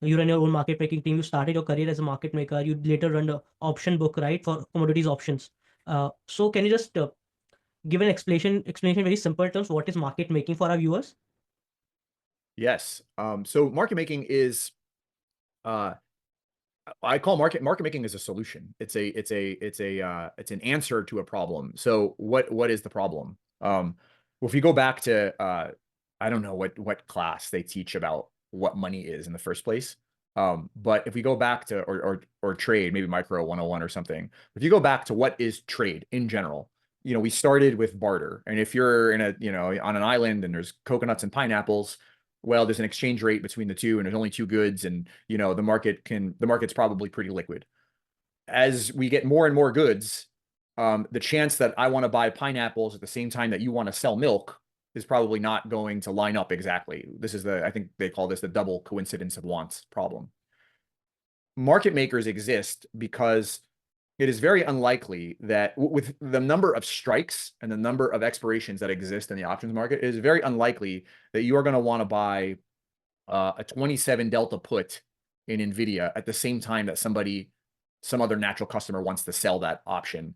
You run your own market making team. You started your career as a market maker. You later run the option book, right, for commodities options. So can you just give an explanation in very simple terms, what is market making for our viewers? Yes. So market making is uh I call market making is a solution. It's an answer to a problem. So what is the problem? Well, if you go back to I don't know what class they teach about what money is in the first place. But if we go back to or trade, maybe micro 101 or something. If you go back to what is trade in general, we started with barter. And if you're in on an island and there's coconuts and pineapples, well, there's an exchange rate between the two, and there's only two goods, and the market's probably pretty liquid. As we get more and more goods, the chance that I want to buy pineapples at the same time that you want to sell milk is probably not going to line up exactly. This is I think they call this the double coincidence of wants problem. Market makers exist because it is very unlikely that with the number of strikes and the number of expirations that exist in the options market, it is very unlikely that you are going to want to buy a 27 delta put in NVIDIA at the same time that some other natural customer wants to sell that option,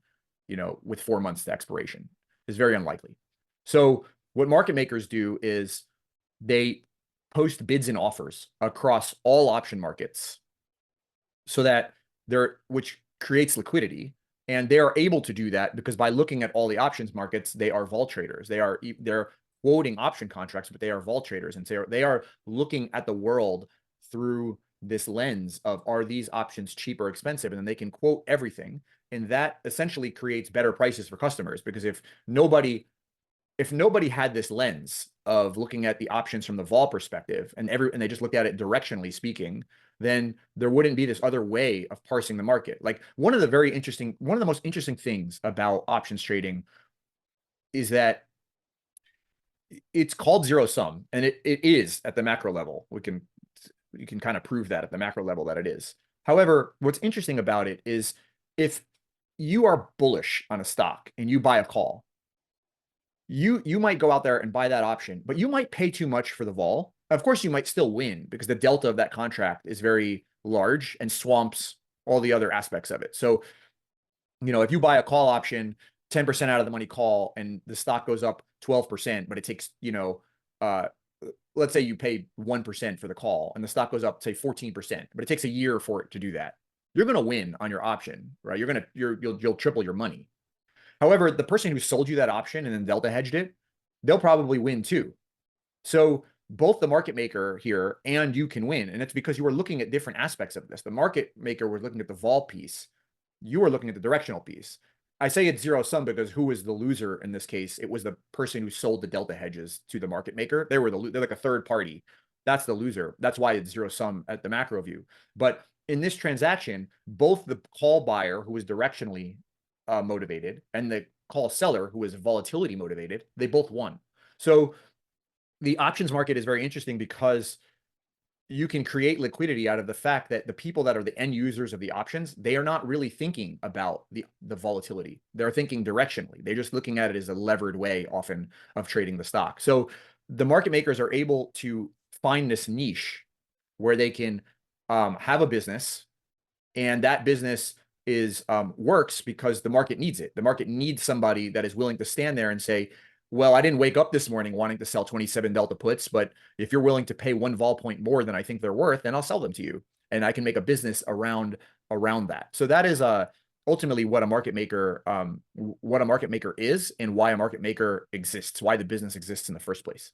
with 4 months to expiration. It's very unlikely. So what market makers do is they post bids and offers across all option markets so that which creates liquidity. And they are able to do that because by looking at all the options markets, they are vol traders. They're quoting option contracts, but they are vol traders. And so they are looking at the world through this lens of, are these options cheap or expensive? And then they can quote everything. And that essentially creates better prices for customers, because if nobody had this lens of looking at the options from the vol perspective and they just looked at it directionally speaking, then there wouldn't be this other way of parsing the market. Like one of the most interesting things about options trading is that it's called zero sum, and it is at the macro level. You can kind of prove that at the macro level that it is. However, what's interesting about it is if you are bullish on a stock and you buy a call, you might go out there and buy that option, but you might pay too much for the vol. Of course, you might still win because the delta of that contract is very large and swamps all the other aspects of it. So, if you buy a call option, 10% out of the money call, and the stock goes up 12%, but it takes, let's say you pay 1% for the call and the stock goes up, say 14%, but it takes a year for it to do that. You're going to win on your option, right? You'll triple your money. However, the person who sold you that option and then delta hedged it, they'll probably win too. So both the market maker here and you can win. And it's because you were looking at different aspects of this. The market maker was looking at the vol piece. You were looking at the directional piece. I say it's zero sum because who was the loser in this case? It was the person who sold the delta hedges to the market maker. They're like a third party. That's the loser. That's why it's zero sum at the macro view. But in this transaction, both the call buyer, who was directionally motivated, and the call seller, who is volatility motivated, they both won. So the options market is very interesting because you can create liquidity out of the fact that the people that are the end users of the options, they are not really thinking about the volatility. They're thinking directionally. They're just looking at it as a levered way often of trading the stock. So the market makers are able to find this niche where they can have a business, and that business is works because the market needs it. The market needs somebody that is willing to stand there and say, well, I didn't wake up this morning wanting to sell 27 delta puts, but if you're willing to pay one vol point more than I think they're worth, then I'll sell them to you. And I can make a business around that. So that is ultimately what a market maker is, and why a market maker exists, why the business exists in the first place.